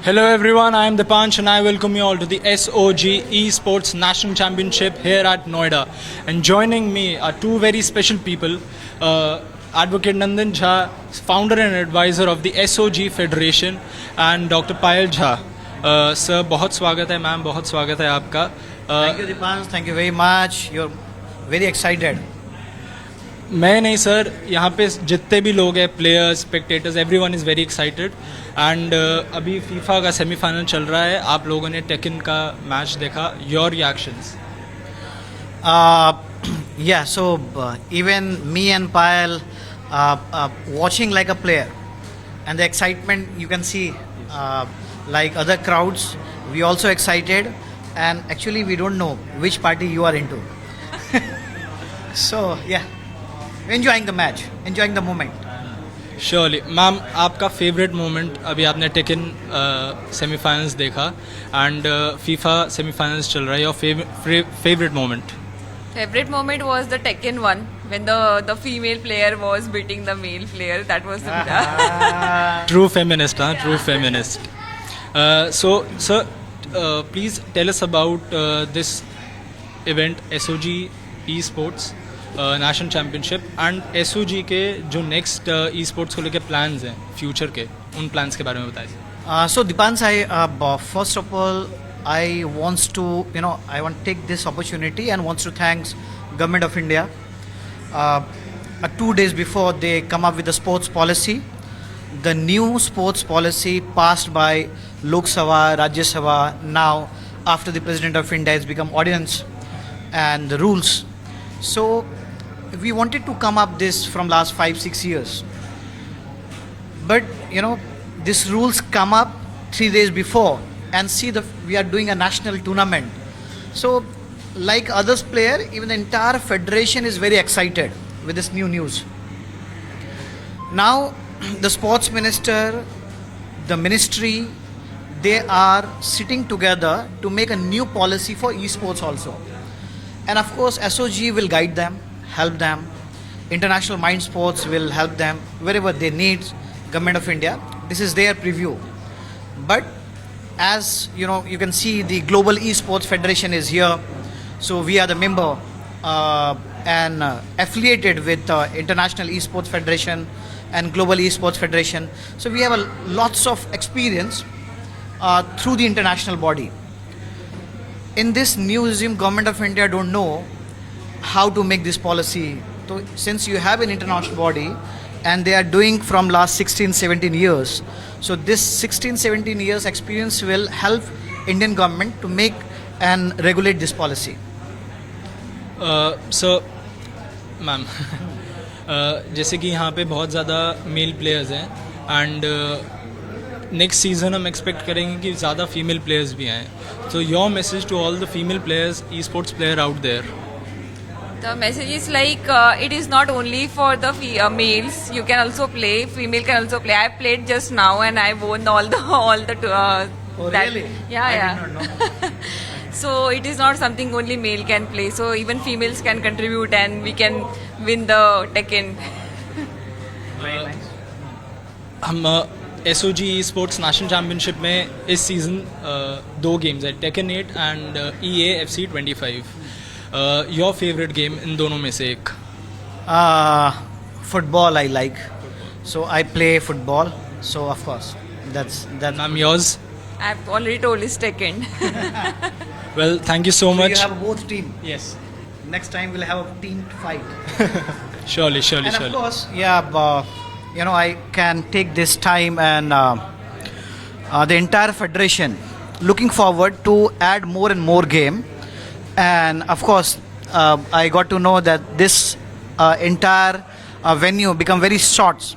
Hello everyone, I am Dipansh and I welcome you all to the SOG Esports National Championship here at Noida. And joining me are two very special people, Advocate Nandan Jha, founder and advisor of the SOG Federation, and Dr. Payal Jha. Sir, बहुत स्वागत है ma'am, बहुत स्वागत है आपका. Thank you Dipansh, thank you very much. You're very excited. मैं नहीं sir, यहाँ पे जितने भी लोग हैं, players, spectators, everyone is very excited. And अभी फीफा का सेमीफाइनल चल रहा है, आप लोगों ने टेकन का मैच देखा, your reactions? Yeah, so even me and Payal watching like a player, and the excitement you can see like other crowds, we also excited, and actually we don't know which party you are into. So yeah, enjoying the match, enjoying the moment. Surely. Ma'am, आपका favourite moment, अभी आपने taken semifinals देखा and FIFA semifinals चल रहा है, your favourite moment? Favorite moment was the Tekken one when the female player was beating the male player. That was the True feminist, huh? True feminist. So, sir, please tell us about this event, SOG Esports national championship, and SOG के जो next esports को लेके plans हैं future के, उन plans के बारे में बताइए. So Dipansh, first of all, I want to take this opportunity and wants to thank Government of India. 2 days before they come up with the sports policy, the new sports policy passed by Lok Sabha, Rajya Sabha. Now, after the President of India has become audience and the rules. So we wanted to come up this from last 5-6 years, but these rules come up 3 days before, and see we are doing a national tournament. So like others player, even the entire federation is very excited with this new news. Now the sports minister, the ministry, they are sitting together to make a new policy for esports also. And of course SOG will guide them, help them. International Mind Sports will help them wherever they need. Government of India, this is their preview. But as you can see, the Global Esports Federation is here. So we are the member and affiliated with International Esports Federation and Global Esports Federation. So we have lots of experience through the international body. In this new regime, Government of India don't know how to make this policy. So since you have an international body and they are doing from last 16-17 years, so this 16-17 years experience will help Indian government to make and regulate this policy. Sir ma'am, जैसे कि यहाँ पे बहुत ज़्यादा mail players हैं and next season हम expect करेंगे कि ज़्यादा फीमेल प्लेयर्स भी आएँ. So your message to all the female players, esports player out there? The message is like it is not only for the males. You can also play. Female can also play. I played just now and I won all the Oh really? Yeah, I yeah. did not know. So it is not something only male can play. So even females can contribute and we can win the Tekken. Very nice. हम SOG Esports national championship में इस season 2 games है, taken 8 and EA FC 25. Your favourite game in दोनों में से एक? Football I like, so I play football. So of course that's. Ma'am, yours? I've already told is Tekken. Well, thank you so much. You have both team. Yes. Next time we'll have a team fight. Surely. And of course, I can take this time and the entire federation looking forward to add more and more game. And of course, I got to know that this entire venue become very short.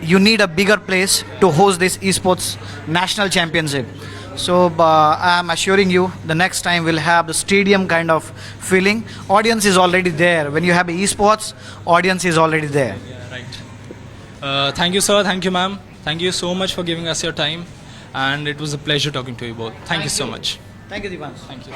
You need a bigger place to host this esports national championship. So I am assuring you, the next time we'll have the stadium kind of feeling. Audience is already there. When you have esports, audience is already there. Yeah, right. Thank you, sir. Thank you, ma'am. Thank you so much for giving us your time. And it was a pleasure talking to you both. Thank you so much. Thank you, Dipansh. Thank you.